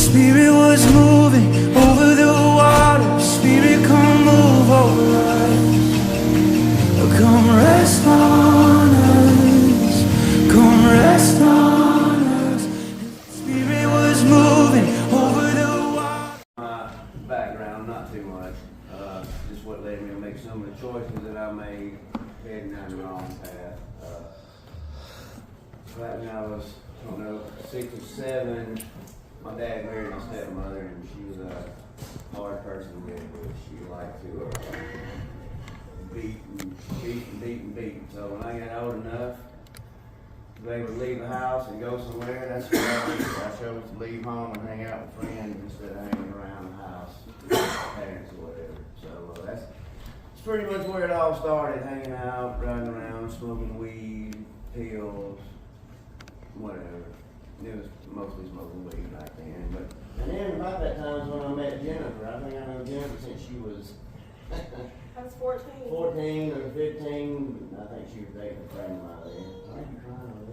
Spirit was moving over the water. Spirit, come move over us. Come rest on us. Come rest on us. Spirit was moving over the water. My background, not too much. Just what led me to make some of the choices that I made heading down the wrong path. Back when I was, I don't know, 6 or 7, my dad married my stepmother, and she was a hard person to live with. She liked to beat. So when I got old enough to be able to leave the house and go somewhere, that's what I did. I chose to leave home and hang out with friends instead of hanging around the house with my parents or whatever. So that's pretty much where it all started, hanging out, riding around, smoking weed, pills, whatever. It was mostly smoking weed back then. And then about that time is when I met Jennifer. I think I know Jennifer since she was I was 14. 14 or 15. I think she was dating a friend of mine then. Why are you crying over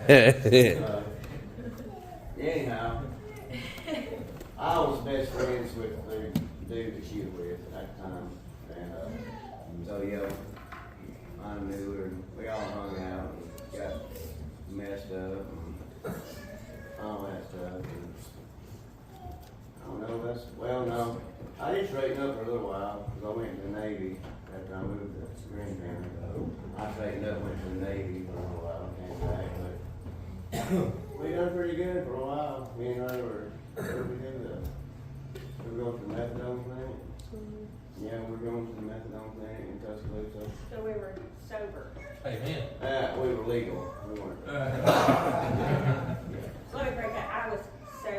there? Anyhow, I was best friends with the dude that she was with at that time. And so, yeah, I knew her. We all hung out and got messed up and all that stuff. And I don't know, no. I did straighten up for a little while because I went to the Navy after I moved to Green County. I straightened up, went to the Navy for a little while, came back, but we done pretty good for a while. Me and her were, where did we do that? We were going to the methadone clinic. Yeah, we were going to the methadone clinic in Tuscaloosa. So we were sober. Amen. We were legal. We weren't. So let me break that. I was so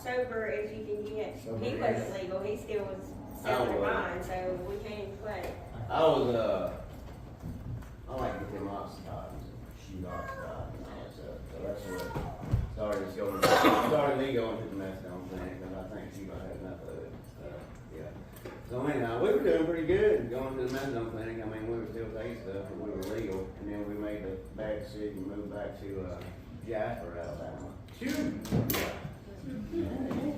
sober as you can get. He wasn't legal. He still was selling wine, so we came to play. I like to get them oxycontins, shoot oxycontin and all that stuff. So that's what started me going to the methadone clinic, because I think she might have enough of it. Yeah. So anyhow, we were doing pretty good going to the methadone clinic. I mean, we were still taking stuff, but we were legal. And then we made the bad decision to move back to Jasper, Alabama. Shoot!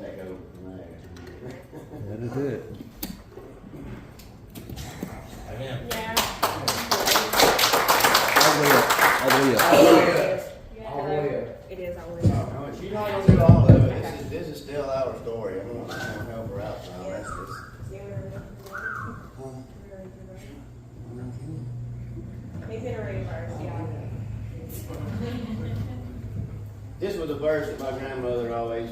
Take over from there. That'll do it. Amen. Yeah. Hallelujah. Yeah. It is always. No, she's not gonna do all of it. This is still our story. I'm gonna help her out some. That's just. He's in a reverse, yeah. This was a verse that my grandmother always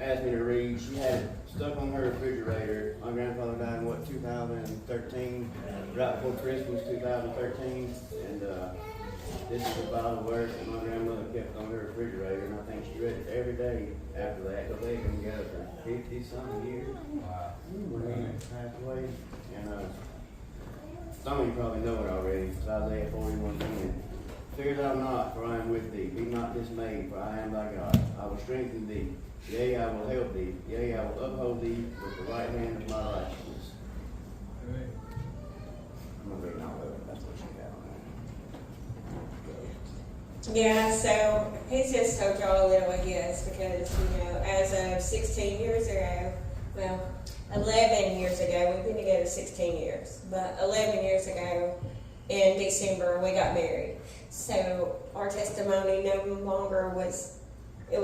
asked me to read. She had it stuck on her refrigerator. My grandfather died in 2013, right before Christmas 2013. And this is a Bible verse that my grandmother kept on her refrigerator, and I think she read it every day after that, because they've been together for 50-something years. When he passed away. And some of you probably know it already. It's Isaiah 41:10. Fear thou not, for I am with thee. Be not dismayed, for I am thy God. I will strengthen thee. Yea, I will help thee. Yea, I will uphold thee with the right hand of my righteousness. I'm going to read all of it. That's what she got on there. Yeah, so he's just told y'all a little of his because, as of 16 years ago, 11 years ago, we've been together 16 years, but 11 years ago in December, we got married. So our testimony no longer was my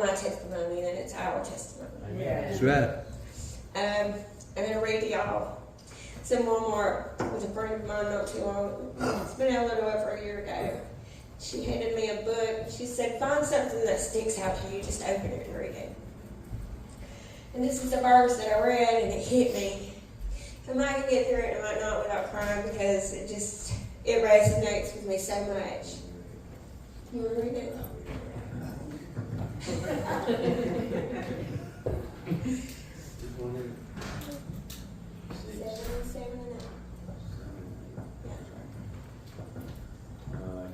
testimony, and it's our testimony. That's right. I'm going to read to y'all some more with a friend of mine not too long. It's been a little over a year ago. She handed me a book. She said, find something that sticks out to you, just open it and read it. And this was a verse that I read, and it hit me. I might get through it, and I might not without crying, because it resonates with me so much. You want to read it?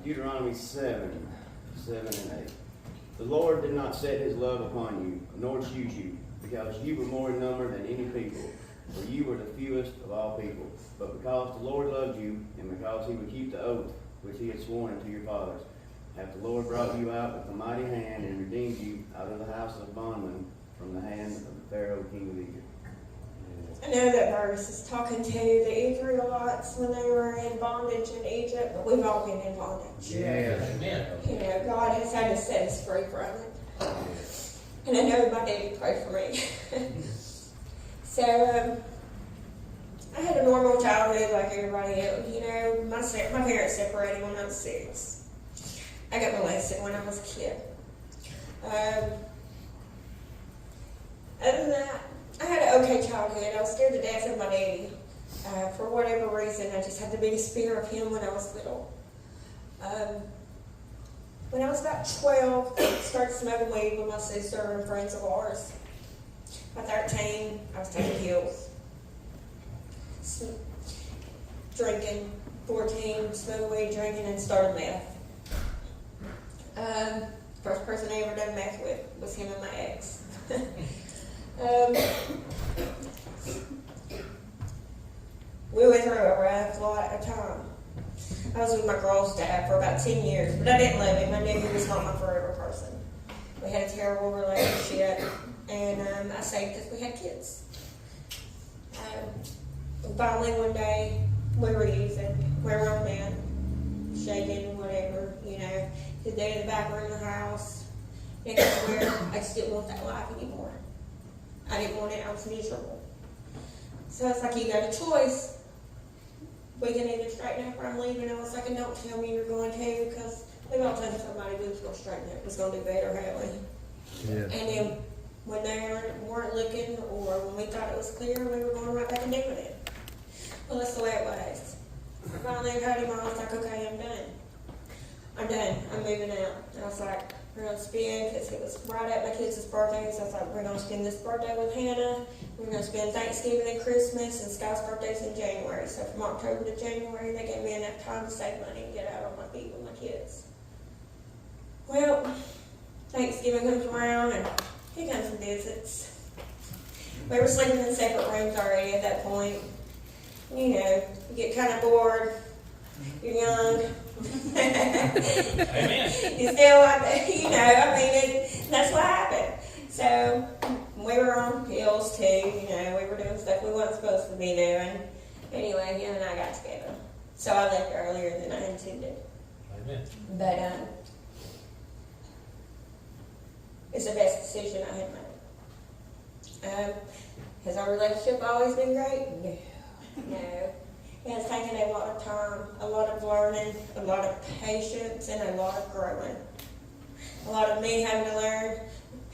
Deuteronomy 7, 7 and 8. The Lord did not set his love upon you, nor choose you, because you were more in number than any people, for you were the fewest of all people. But because the Lord loved you, and because he would keep the oath which he had sworn unto your fathers, hath the Lord brought you out with a mighty hand and redeemed you out of the house of bondmen from the hand of the Pharaoh king of Egypt. I know that verse is talking to the Israelites when they were in bondage in Egypt, but we've all been in bondage. Amen. You know, God has had to set us free from it. And I know my daddy prayed for me. So, I had a normal childhood like everybody else. You know, my parents separated when I was 6. I got molested when I was a kid. Other than that, I had an okay childhood. I was scared to death of my daddy. For whatever reason, I just had the biggest fear of him when I was little. When I was about 12, I started smoking weed with my sister and friends of ours. By 13, I was taking pills. Drinking. 14, smoking weed, drinking, and started meth. First person I ever done meth with was him and my ex. We went through a rough lot of time. I was with my girl's dad for about 10 years, but I didn't love him. I knew he was not my forever person. We had a terrible relationship, and I saved us. We had kids. Finally, one day, we were using. We were on men, shaking, whatever, you know. His dad in the back room of the house. And I swear, I just didn't want that life anymore. I didn't want it. I was miserable. So it's like, you got a choice. We can either straighten up or I'm leaving. I was like, don't tell me you're going to, because we've all told somebody we was going to straighten up, was going to do better, haven't we? Yeah. And then when they weren't looking, or when we thought it was clear, we were going right back and doing it. Well, that's the way it was. I finally heard him. I was like, okay, I'm done. I'm done. I'm moving out. And I was like, we're going to spend, because it was right at my kids' birthdays. So I was like, we're going to spend this birthday with Hannah. We're going to spend Thanksgiving and Christmas, and Sky's birthday's in January. So from October to January, they gave me enough time to save money and get out on my feet with my kids. Well, Thanksgiving comes around, and he comes and visits. We were sleeping in separate rooms already at that point. You know, you get kind of bored. You're young. Amen. You still, you know, I mean, that's what happened. So, we were on pills too, you know, we were doing stuff we weren't supposed to be doing. Anyway, him and I got together. So I left earlier than I intended. Amen. But, it's the best decision I had made. Has our relationship always been great? No. It has taken a lot of time, a lot of learning, a lot of patience, and a lot of growing. A lot of me having to learn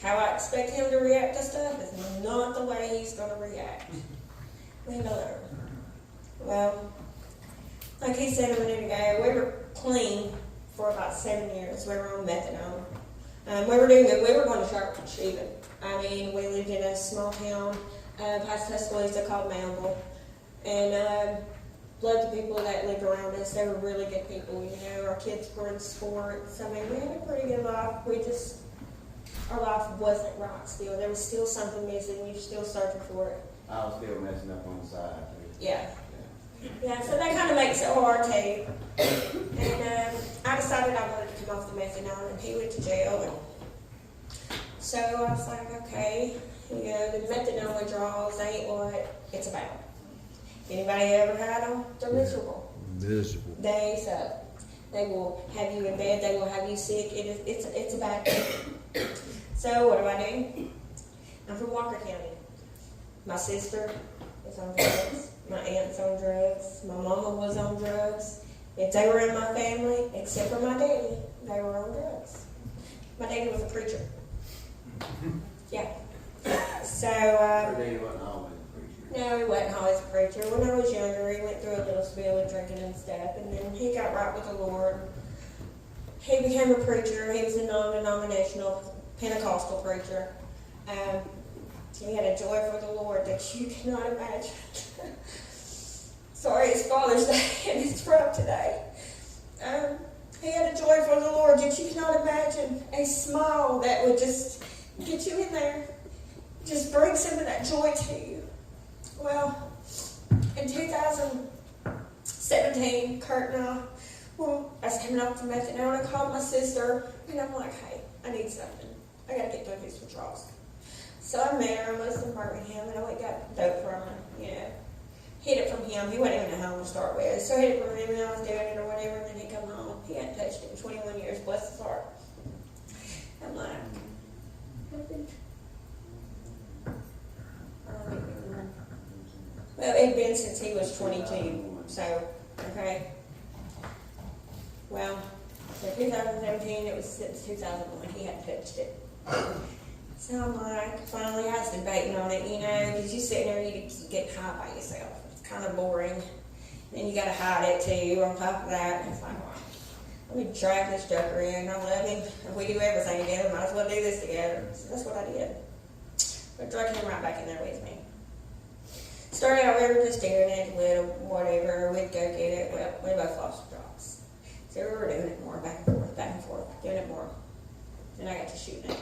how I expect him to react to stuff is not the way he's going to react. We need to learn. Well, like he said a minute ago, we were clean for about 7 years. We were on methadone. We were doing good. We were going to church even. I mean, we lived in a small town past Tuscaloosa called Moundville. And loved the people that lived around us. They were really good people, you know. Our kids were in sports. I mean, we had a pretty good life. Our life wasn't right still. There was still something missing. You're still searching for it. I was still messing up on the side, too. Yeah. Yeah, so that kind of makes it hard, too. And I decided I wanted to come off the methadone, and he went to jail. And so I was like, okay, you know, the methadone withdrawals ain't what it's about. Anybody ever had them? They're miserable. Miserable. They suck. They will have you in bed. They will have you sick. It's a bad thing. So what do? I'm from Walker County. My sister is on drugs. My aunt's on drugs. My mama was on drugs. If they were in my family, except for my daddy, they were on drugs. My daddy was a preacher. Yeah. So, Her daddy wasn't always a preacher. no, he wasn't always a preacher. When I was younger, he went through a little spill of drinking and stuff, and then he got right with the Lord. He became a preacher. He was a non-denominational Pentecostal preacher. He had a joy for the Lord that you cannot imagine. Sorry, it's Father's Day and it's from today. He had a joy for the Lord that you cannot imagine. A smile that would just get you in there. Just bring some of that joy to you. Well, in 2017, Kurt and I Well, I was coming off the methadone. I called my sister, and I'm like, hey, I need something. I gotta get done these withdrawals. So I met her. I was in Birmingham, and I went and got dope from her. You know, hid it from him. He wasn't even at home to start with. So I hid it from him, and I was doing it or whatever. And then he come home. He hadn't touched it in 21 years. Bless his heart. I'm like, well, it had been since he was 22. So, okay. Well, so 2017, it was since 2001, he hadn't touched it. So I'm like, finally I was debating on it, you know, because you sit there and you get high by yourself. It's kind of boring. Then you got to hide it too on top of that. It's like, well, let me drag this joker in. I love him. If we do everything together, might as well do this together. So that's what I did. But drug him right back in there with me. Started out, we were just doing it, little whatever. We'd go get it. Well, we both lost drugs. So we were doing it more, back and forth, doing it more. Then I got to shooting it.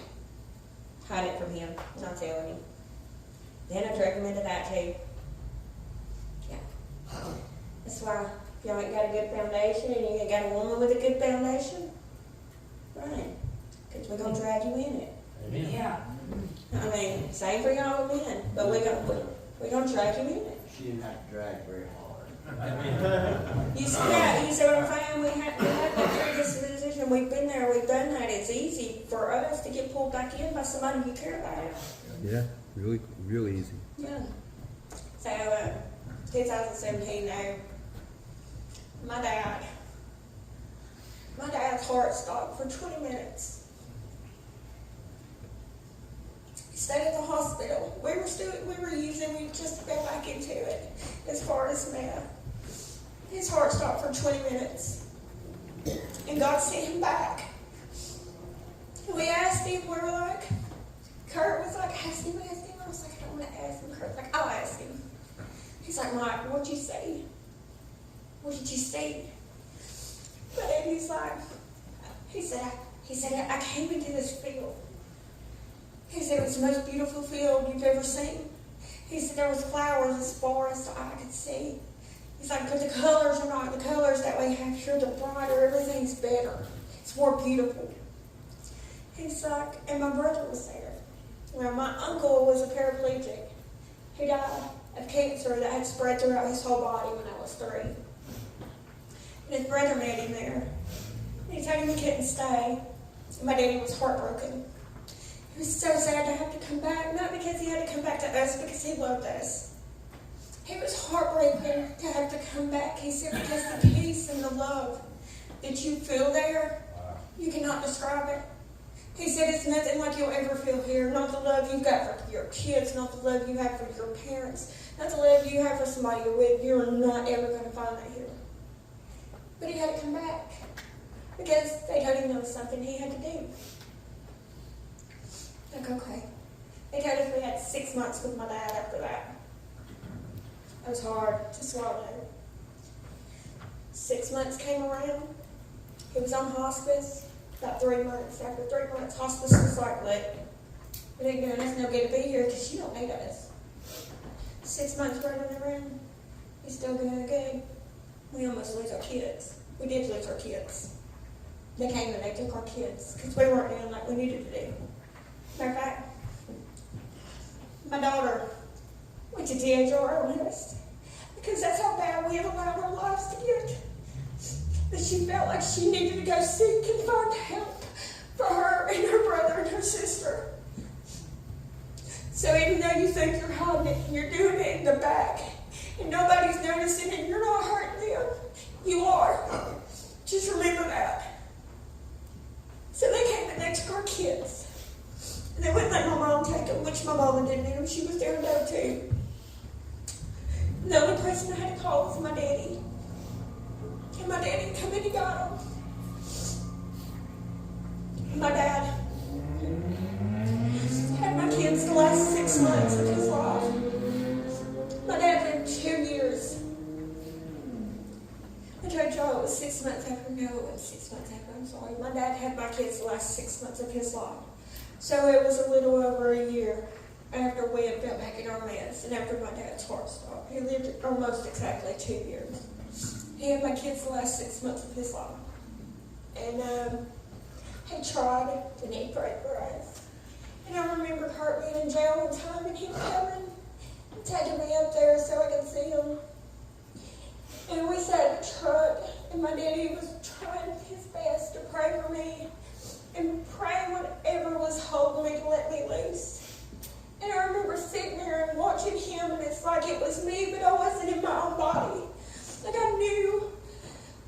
Hiding it from him, not telling him. Then I drug him into that too. Yeah. That's why if y'all ain't got a good foundation and you ain't got a woman with a good foundation, run. Because we're going to drag you in it. Amen. Yeah. I mean, same for y'all men, but we're going to drag you in it. She didn't have to drag very hard. Amen. You see that? You see what I'm saying? We have that predisposition. We've been there. We've done that. It's easy for us to get pulled back in by somebody you care about. Yeah, really, real easy. Yeah. So, 2017 now, my dad's heart stopped for 20 minutes. He stayed at the hospital. We just fell back into it as far as meth. His heart stopped for 20 minutes. And God sent him back. And we asked him, we were like, Kurt was like, ask him. I was like, I don't want to ask him. Kurt's like, I'll ask him. He's like, Mike, what'd you say? What did you see? But then he's like, he said, I came into this field. He said, it was the most beautiful field you've ever seen. He said, there was flowers as far as the eye could see. He's like, but the colors are not the colors that we have here. They're brighter. Everything's better. It's more beautiful. He's like, and my brother was there. Well, my uncle was a paraplegic. He died of cancer that had spread throughout his whole body when I was 3. And his brother met him there. And he told him he couldn't stay. And my daddy was heartbroken. He was so sad to have to come back, not because he had to come back to us, because he loved us. He was heartbroken to have to come back. He said, because the peace and the love that you feel there, you cannot describe it. He said, it's nothing like you'll ever feel here. Not the love you've got for your kids, not the love you have for your parents, not the love you have for somebody you're with. You're not ever going to find that here. But he had to come back because they told him there was something he had to do. Like, okay. They told us we had 6 months with my dad after that. It was hard to swallow. 6 months came around. He was on hospice. About 3 months. After 3 months, hospice was like, look, it ain't doing us no good to be here because you don't need us. 6 months running around. He's still doing good. We almost lose our kids. We did lose our kids. They came and they took our kids because we weren't doing like we needed to do. Matter of fact, my daughter went to DHR on us because that's how bad we have allowed our lives to get. That she felt like she needed to go seek and find help for her and her brother and her sister. So even though you think you're hiding it, you're doing it in the back, and nobody's noticing it, you're not hurting them. You are. Just remember that. So they came and they took our kids. And they wouldn't let my mom take them, which my mama didn't need them. She was there though too. And the only person I had to call was my daddy. And my daddy come in and got them. My dad had my kids the last 6 months of his life. My dad lived 2 years. I told y'all it was 6 months after. No, it was 6 months after. I'm sorry. My dad had my kids the last 6 months of his life. So it was a little over a year after we had fell back in our mess and after my dad's heart stopped. He lived almost exactly 2 years. He had my kids the last 6 months of his life. And he tried and he prayed for us. And I remember Kurt being in jail one time and him coming and taking me up there so I could see him. And we sat in the truck and my daddy was trying his best to pray for me and pray whatever was holding me to let me loose. And I remember sitting there and watching him, and it's like it was me, but I wasn't in my own body. Like I knew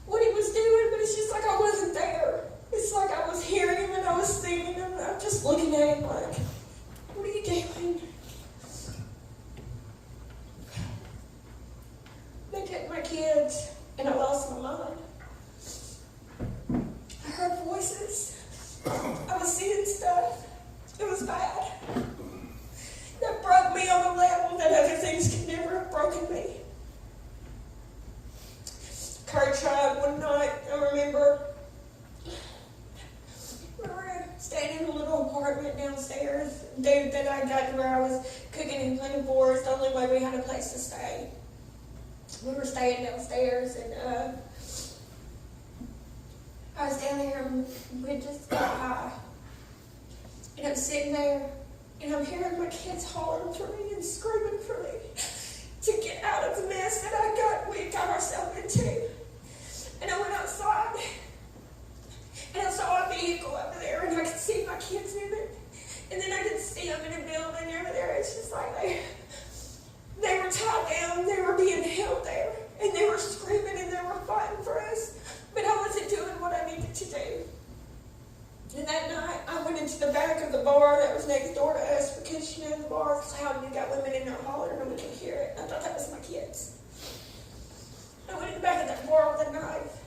what he was doing, but it's just like I wasn't there. It's like I was hearing him and I was seeing him, and I'm just looking at him like, what are you doing? They took my kids, and I lost my mind. I heard voices. I was seeing stuff. It was bad. That broke me on a level that other things could never have broken me. Kurt tried one night, I remember, we were staying in a little apartment downstairs. Dude that I got to where I was cooking and cleaning for us, the only way we had a place to stay. We were staying downstairs, and I was down there and we just got high. And I'm sitting there and I'm hearing my kids hollering for me and screaming for me to get out of the mess that we got ourselves into. And I went outside and I saw a vehicle over there and I could see my kids in it. And then I could see them in a building over there. It's just like they were tied down, they were being held there, and they were screaming and they were fighting for us. But I wasn't doing what I needed to do. And that night, I went into the back of the bar that was next door to us because, you know, the bar was loud and you got women in there hollering and we could hear it. I thought that was my kids. I went in the back of that bar with a knife.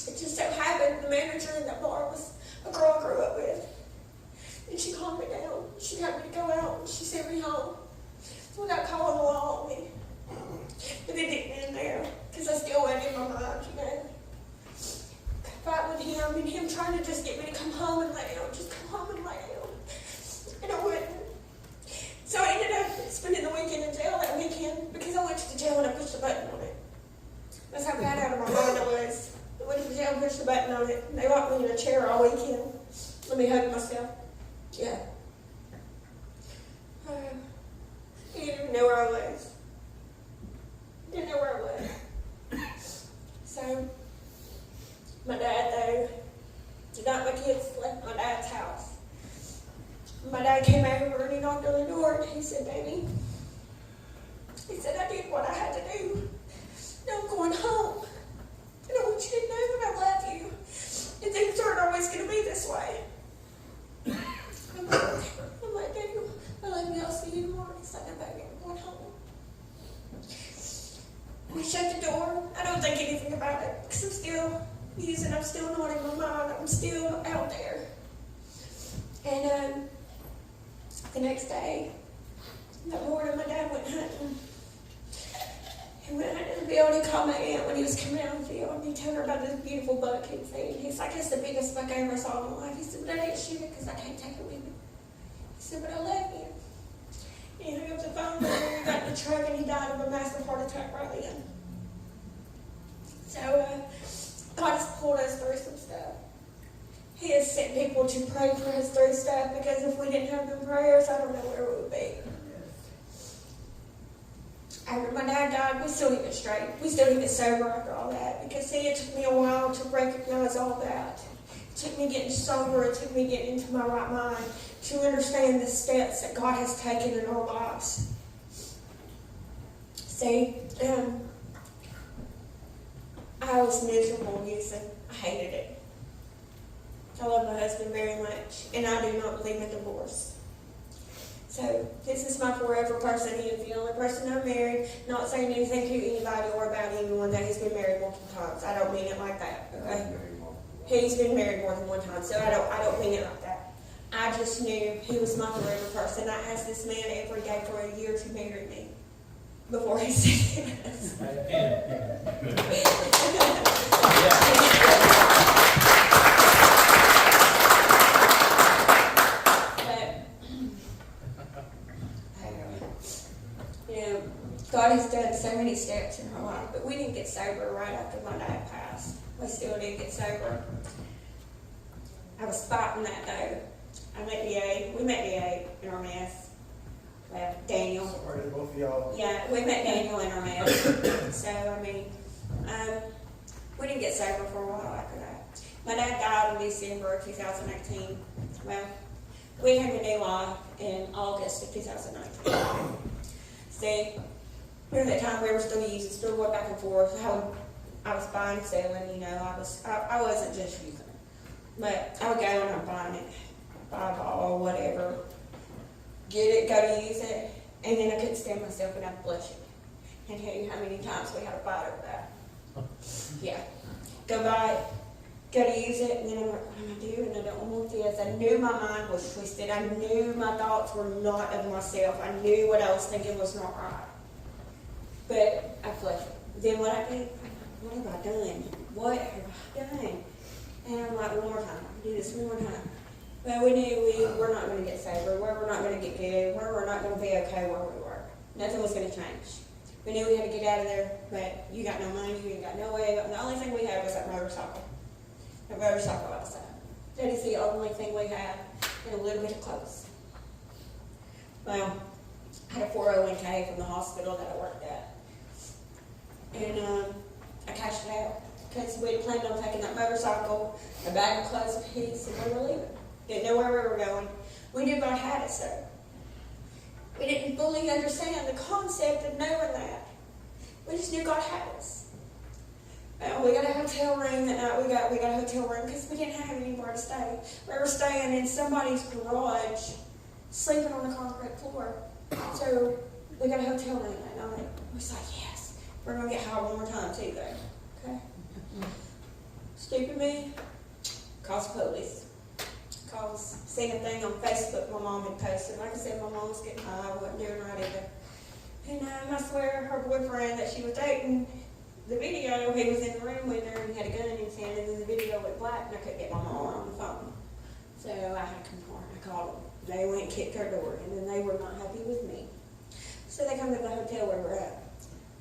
It just so happened the manager in that bar was a girl I grew up with. And she calmed me down. She got me to go out and she sent me home without calling the law on me. But it didn't end there because I still went in my mind, you know. Fight with him and him trying to just get me to come home and lay down. Just come home and lay down. And I wouldn't. So I ended up spending the weekend in jail that weekend because I went to the jail and I pushed the button on it. That's how bad out of my mind I was. I went to the jail and pushed the button on it. And they locked me in a chair all weekend. Let me hug myself. Yeah. I didn't even know where I was. Didn't know where I was. So my dad, though, the night my kids left my dad's house, my dad came over and he knocked on the door and he said, "Baby," he said, "I did what I had to do. Now I'm going home. And I want you to know that I love you. And things aren't always going to be this way." I'm like, "Daddy, I love you. I'll see you tomorrow." He's like, "No, baby, I'm going home." We shut the door. I don't think anything about it because I'm still not in my mind. I'm still out there. And the next day, that morning, my dad went hunting. He went hunting in the field. He called my aunt when he was coming out of the field. And he told her about this beautiful buck he'd seen. He's like, "It's the biggest buck I ever saw in my life." He said, "But I didn't shoot it because I can't take it with me." He said, "But I love you." And he hung up the phone and we got in the truck and he died of a massive heart attack right then. So God has pulled us through some stuff. He has sent people to pray for us through stuff because if we didn't have them prayers, I don't know where we would be. After my dad died, we still didn't get straight. We still didn't get sober after all that because, see, it took me a while to recognize all that. It took me getting sober. It took me getting into my right mind to understand the steps that God has taken in our lives. See, I was miserable using. I hated it. I love my husband very much, and I do not believe in divorce. So this is my forever person. He is the only person I've married. Not saying anything to anybody or about anyone that has been married multiple times. I don't mean it like that. Okay? He's been married more than one time, so I don't mean it like that. I just knew he was my forever person. I asked this man every day for a year to marry me before he said yes. God has done so many steps in our life, but we didn't get get sober right after my dad passed. We still didn't get sober. I was fighting that day. I met DA. We met DA in our mess. Well, Daniel. Sorry to both of y'all. Yeah, we met Daniel in our mess. So, I mean, we didn't get sober for a while after that. My dad died in December of 2018. Well, we had a new life in August of 2019. See, during that time we were still using, still going back and forth. How I was buying and selling, you know, I wasn't just using it. But I would go and I'm buying it, buy a ball, whatever, get it, go to use it, and then I couldn't stand myself and I'd flush it. And tell you how many times we had a fight over that. Yeah. Go buy it, go to use it, and then I'm like, what am I doing? I don't want this. I knew my mind was twisted. I knew my thoughts were not of myself. I knew what I was thinking was not right. But I flushed it. Then what I did, what have I done? What have I done? And I'm like, one more time. Do this one more time. Well, we knew we were not going to get sober. We were not going to get good. We were not going to be okay where we were. Nothing was going to change. We knew we had to get out of there, but you got no money, you ain't got no way. The only thing we had was that motorcycle. A motorcycle outside. That is the only thing we had, and a little bit of clothes. Well, I had a 401k from the hospital that I worked at. And I cashed it out. Because we had planned on taking that motorcycle, a bag of clothes apiece, and we were leaving. Didn't know where we were going. We knew God had us there. We didn't fully understand the concept of knowing that. We just knew God had us. We got a hotel room that night. We got a hotel room because we didn't have anywhere to stay. We were staying in somebody's garage, sleeping on the concrete floor. So we got a hotel room that night. We was like, yes, we're gonna get high one more time too, though. Okay. Stupid me. Calls the police. Cause seen a thing on Facebook my mom had posted. Like I said, my mom was getting high. I wasn't doing right either. And I swear her boyfriend that she was dating, the video, he was in the room with her and he had a gun in his hand, and then the video went black and I couldn't get my mom on the phone. So I had to come home. I called them. They went and kicked her door, and then they were not happy with me. So they come to the hotel where we're at.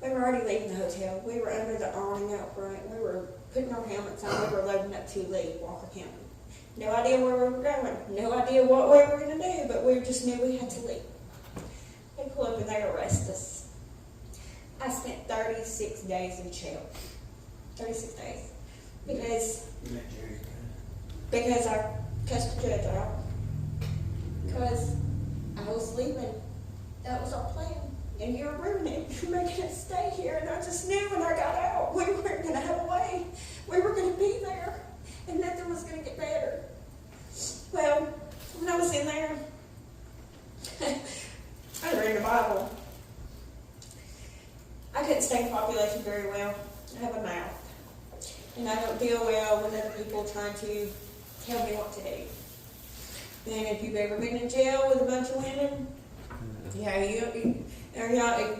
We were already leaving the hotel. We were under the awning out front. We were putting our helmets on. We were loading up to leave Walker County. No idea where we were going. No idea what we were going to do, but we just knew we had to leave. They pull up and they arrest us. I spent 36 days in jail. 36 days. Because I cussed the judge out. Because I was leaving. That was our plan. And you were ruining it. You're making us stay here. And I just knew when I got out, we weren't going to have a way. We were going to be there. And nothing was going to get better. Well, when I was in there, I read the Bible. I couldn't stand population very well. I have a mouth. And I don't deal well with other people trying to tell me what to do. And if you've ever been in jail with a bunch of women, if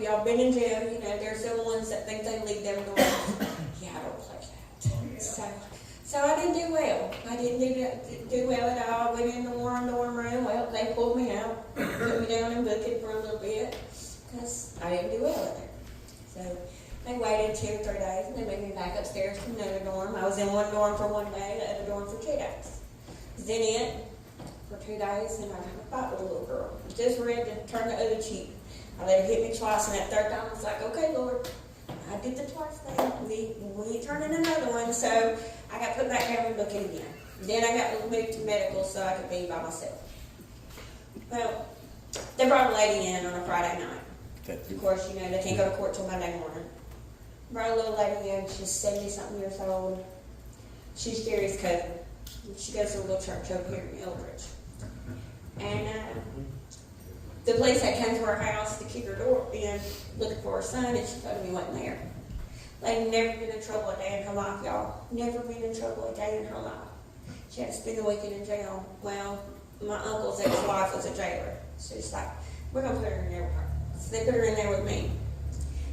y'all been in jail, you know, there's the ones that think they leave them alone. Yeah, I don't play that. So I didn't do well. I didn't do well at all. I went in the dorm room. Well, they pulled me out, put me down and booked it for a little bit because I didn't do well in there. So they waited 2 or 3 days and they moved me back upstairs to another dorm. I was in one dorm for 1 day, the other dorm for 2 days. Was in it for 2 days and I got in a fight with a little girl. Just ready to turn the other cheek. I let her hit me twice, and that third time I was like, okay, Lord, I did the twice thing. We ain't turning another one, so I got put back down and book it again. Then I got moved to medical so I could be by myself. Well, they brought a lady in on a Friday night. Of course, you know, they can't go to court till Monday morning. Brought a little lady in, she's 70-something years old. She's Jerry's cousin. She goes to a little church over here in Eldridge. And the police had come to her house to kick her door in, looking for her son, and she told him he wasn't there. Lady never been in trouble a day in her life, y'all. Never been in trouble a day in her life. She had to spend the weekend in jail. Well, my uncle's ex-wife was a jailer. So she's like, we're going to put her in there with her. So they put her in there with me.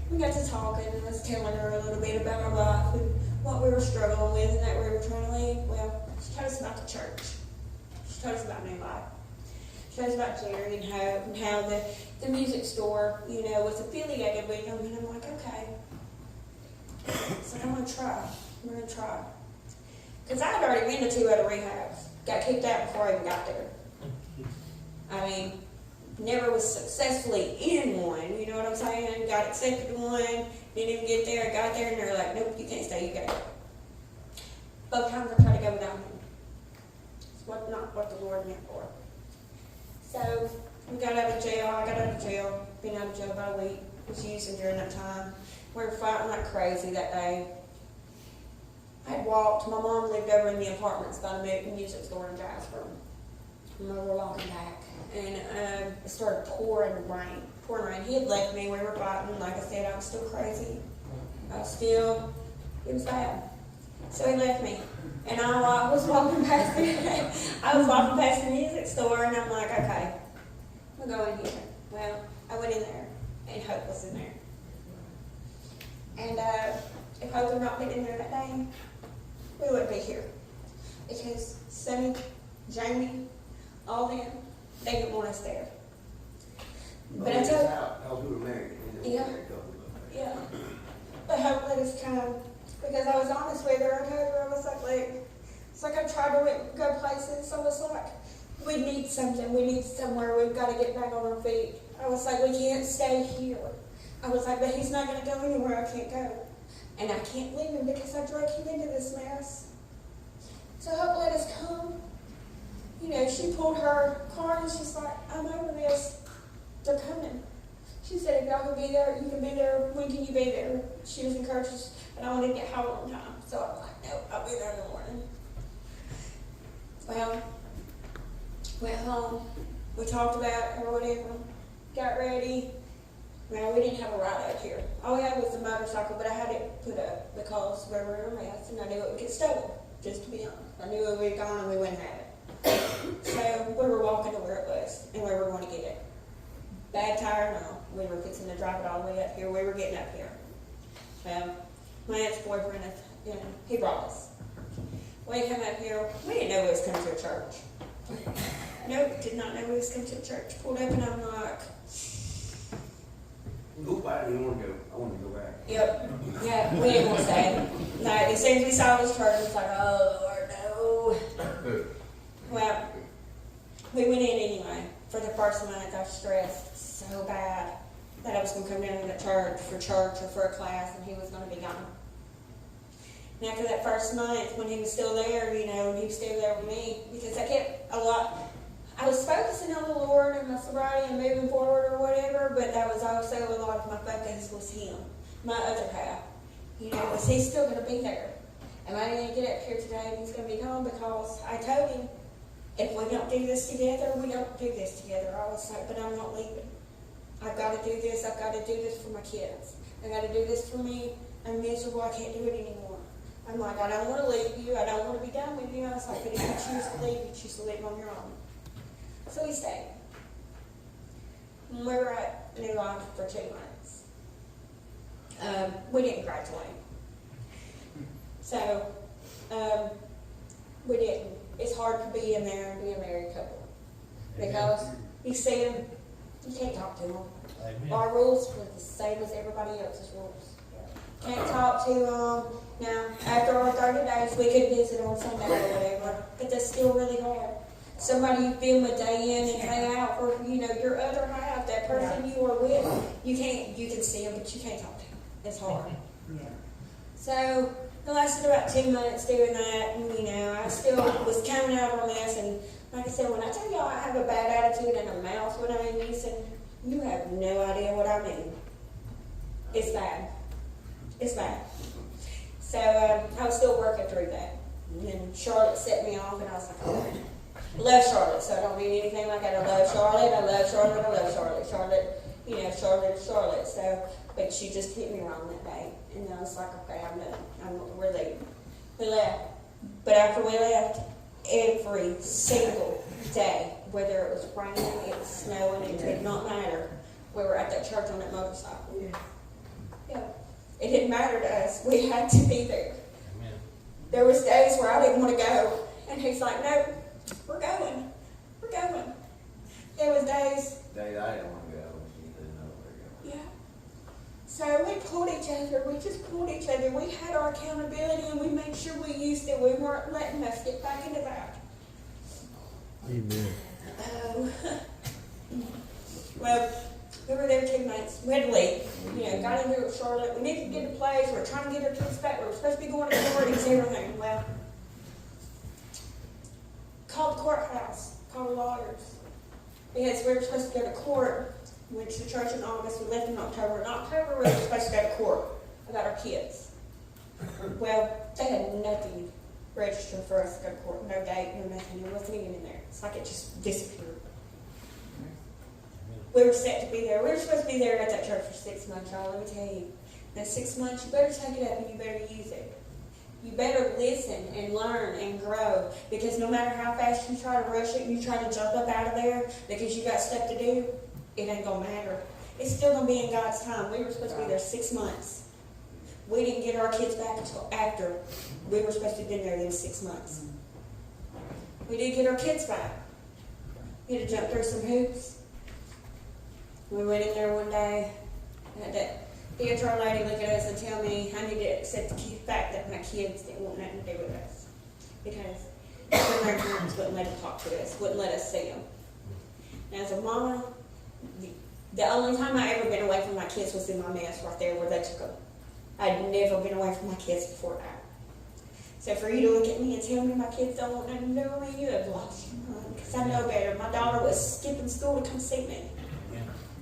We got to talking, and I was telling her a little bit about our life and what we were struggling with and that we were trying to leave. Well, she told us about the church. She told us about New Life. She told us about Jerry and Hope and how the music store, you know, was affiliated with them. And I'm like, okay. So I'm gonna try. I'm gonna try. Because I had already been to 2 other rehabs. Got kicked out before I even got there. I mean, never was successfully in one, you know what I'm saying? Got accepted to one, didn't even get there, got there, and they're like, nope, you can't stay, you gotta go. Both times I tried to go without him. It's not what the Lord meant for. So, we got out of jail, I got out of jail, been out of jail about a week, was using during that time. We were fighting like crazy that day. I had walked, my mom lived over in the apartments by the music store in Jasper. And we were walking back, and it started pouring rain. He had left me, we were fighting, like I said, I was still crazy. It was bad. So he left me, and I was walking past the music store, and I'm like, okay, we'll go in here. Well, I went in there, and Hope was in there. And if Hope had not been in there that day, we wouldn't be here. Because Sonny, Jamie, all them, they didn't want us there. But I told how we were married. Yeah. Yeah. But Hope let us come, because I was honest with her. I told her, I was like, it's like I tried to go places. So I was like, we need something. We need somewhere. We've got to get back on our feet. I was like, we can't stay here. I was like, but he's not going to go anywhere. I can't go. And I can't leave him because I drug him into this mess. So Hope let us come. You know, she pulled her card and she's like, I'm over this. They're coming. She said, if y'all can be there, you can be there. When can you be there? She was encouraged, but I wanted to get home on time. So I'm like, nope, I'll be there in the morning. Well, went home. We talked about it or whatever. Got ready. Well, we didn't have a ride out here. All we had was the motorcycle, but I had it put up because we were in a mess and I knew it would get stolen, just to be honest. I knew it would be gone and we wouldn't have it. So we were walking to where it was and we were going to get it. Bad tire, no. We were fixing to drive it all the way up here. We were getting up here. My ex-boyfriend, he brought us. We come up here, we didn't know we was coming to a church. Nope, did not know we was coming to a church. Pulled up and I'm like, Go back, you want to go. I want to go back. yep, yeah, we didn't want to stay. No, as soon as we saw this church, it was like, oh Lord, no. Well, we went in anyway. For the first month, I was stressed so bad that I was going to come down to the church or for a class, and he was going to be gone. And after that first month, when he was still there, you know, he was still there with me, because I was focusing on the Lord and my sobriety and moving forward or whatever, but that was also a lot of my focus was him, my other half. You know, was he still going to be there? Am I going to get up here today and he's going to be gone? Because I told him, if we don't do this together, we don't do this together. I was like, but I'm not leaving. I've got to do this. I've got to do this for my kids. I've got to do this for me. I'm miserable. I can't do it anymore. I'm like, I don't want to leave you. I don't want to be done with you. I was like, but if you choose to leave, you choose to leave on your own. So we stayed. And we were at New Life for 2 months. We didn't graduate. So, we didn't. It's hard to be in there and be a married couple. Because you see them, you can't talk to them. Amen. Our rules were the same as everybody else's rules. Can't talk to them. Now, after our 30 days, we could visit on Sunday or whatever, but that's still really hard. Somebody you've been with day in and day out, or, you know, your other half, that person you are with, you can see them, but you can't talk to them. It's hard. Yeah. So, it lasted about 2 months doing that, and, you know, I still was coming out of a mess, and like I said, when I tell y'all I have a bad attitude and a mouth when I'm using, you have no idea what I mean. It's bad. It's bad. So, I was still working through that. And then Charlotte set me off, and I was like, oh, I love Charlotte, so I don't mean anything like that. I love Charlotte, I love Charlotte, I love Charlotte. Charlotte, you know, Charlotte is Charlotte. So, but she just hit me wrong that day. And I was like, okay, I'm done. We're leaving. We left. But after we left, every single day, whether it was raining, it was snowing, it did not matter. We were at that church on that motorcycle. Yeah. It didn't matter to us. We had to be there. Amen. There was days where I didn't want to go. And he's like, no, we're going. We're going. There was days. Day I didn't want to go. She didn't know where to go. Yeah. So we pulled each other, we just pulled each other. We had our accountability and we made sure we used it. We weren't letting us get back into that. Amen. Well, we were there 2 months. We had to leave. Got in here with Charlotte. We needed to get a place. We were trying to get our kids back. We were supposed to be going to court and everything. Well, called the courthouse, called the lawyers. Because we were supposed to go to court. Went to church in August. We left in October. In October, we were supposed to go to court about our kids. Well, they had nothing registered for us to go to court. No date, no nothing. It wasn't even in there. It's like it just disappeared. We were set to be there. We were supposed to be there at that church for 6 months, y'all. Let me tell you. Now, 6 months, you better take it up and you better use it. You better listen and learn and grow, because no matter how fast you try to rush it and you try to jump up out of there because you got stuff to do, it ain't gonna matter. It's still gonna be in God's time. We were supposed to be there 6 months. We didn't get our kids back until after we were supposed to have been there in 6 months. We did get our kids back. We had to jump through some hoops. We went in there one day, and that HR lady look at us and tell me I need to accept the fact that my kids didn't want nothing to do with us. Because their grandparents wouldn't let them talk to us, wouldn't let us see them. And as a mama, the only time I ever been away from my kids was in my mess right there where they took them. I'd never been away from my kids before that. So for you to look at me and tell me my kids don't want nothing to do with me, you have lost your mind. Because I know better. My daughter was skipping school to come see me.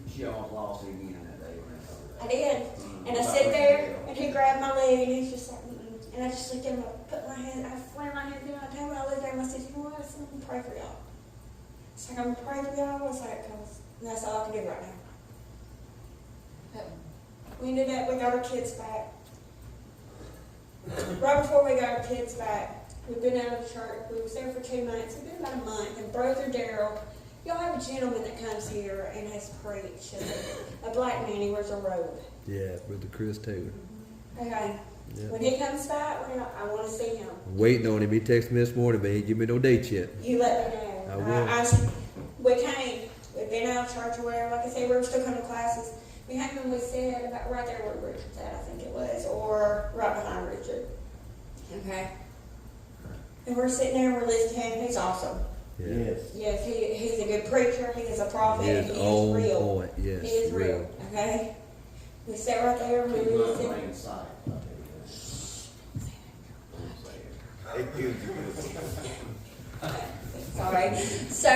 She almost lost it again that day when I told her I that. did. And I sit there, and he grabbed my leg, and he's just like, and I just looked at him, I put my hand, I slammed my hand down, I told him, I looked at him, I said, you know what, I said, I'm going to pray for y'all. It's like, I'm going to pray for y'all. I was like, cause that's all I can do right now. But we ended up, we got our kids back. Right before we got our kids back, we've been out of church. We was there for 2 months. It's been about a month. And Brother Daryl, y'all have a gentleman that comes here and has preached. A black man, he wears a robe. Yeah, Brother Chris Taylor. Okay. Yeah. When he comes back, I want to see him. I'm waiting on him. He texted me this morning, but he ain't give me no dates yet. You let me know. I will. We came. We've been out of church or whatever. Like I said, we were still coming to classes. We came and we said about right there where Richard's at, I think it was, or right behind Richard. Okay. And we're sitting there and we're listening to him. He's awesome. Yeah. Yes, he's a good preacher. He is a prophet. He and is he on is real. point. Yes, He is real. Okay. We sat right there and we Keep listened. running in sight, I'll tell you Sorry. So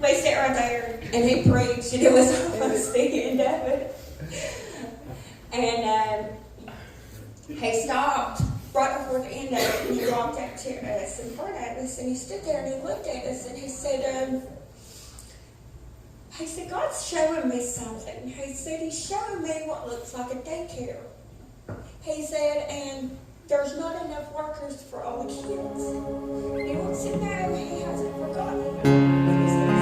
we sit right there and he preached and it was almost the end of it. And he stopped right before the end of it and he walked up to us in front of us and he stood there and he looked at us and he said, God's showing me something. He said, he's showing me what looks like a daycare. He said, and there's not enough workers for all the kids. He wants to know he hasn't forgotten. He says,